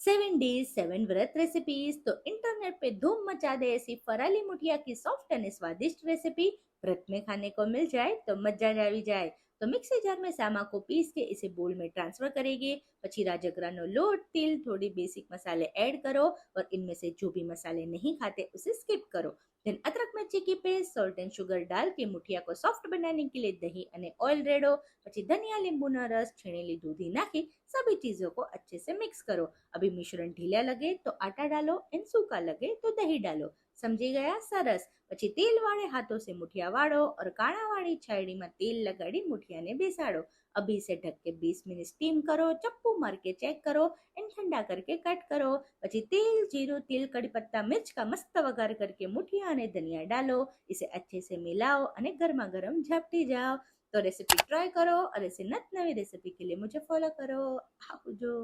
7 days 7 व्रत recipes. तो internet पे धूम मचा दे ऐसी फराली मुठिया की सॉफ्ट और स्वादिष्ट रेसिपी व्रत में खाने को मिल जाए तो मजा જ આવી જાય। तो मिक्सी जार में सामा को पीस के इसे बोल में ट्रांसफर करेंगे। પછી રાજગરાનો લોટ, तिल, थोड़ी बेसिक मसाले ऐड करो और इनमें से जो भी मसाले नहीं खाते उसे स्किप करो। देन अदरक मिर्ची की पेस्ट, सॉल्ट एंड शुगर डाल के मुठिया को सॉफ्ट बनाने के लिए दही અને ઓઇલ રેડો। પછી ધનિયા, લીંબુનો રસ, છીણેલી દૂધી नाखी सभी चीजों को अच्छे से मिक्स करो। अभी मिश्रण ढीला लगे तो आटा डालो एंड सूखा लगे तो दही डालो। समझी गया? सरस। પછી તેલ વાળે हाथों से मुठिया वाड़ो और काड़ा वाली छायड़ी में तेल लगाड़ी मुठिया ने बेसाड़ो। अभी इसे ढक के 20 मिनट स्टीम करो। चप्पू मार के चेक करो एंड ठंडा करके कट करो। પછી तेल, जीरो, तिल, कड़ी पत्ता, मिर्च का मस्त वघार करके मुठिया અને धनिया डालो। इसे अच्छे से मिलाओ અને गर्मा गर्म झपटी जाओ। तो रेसिपी ट्राई करो और ऐसे नत नवी रेसिपी के लिए मुझे फॉलो करो। આવજો।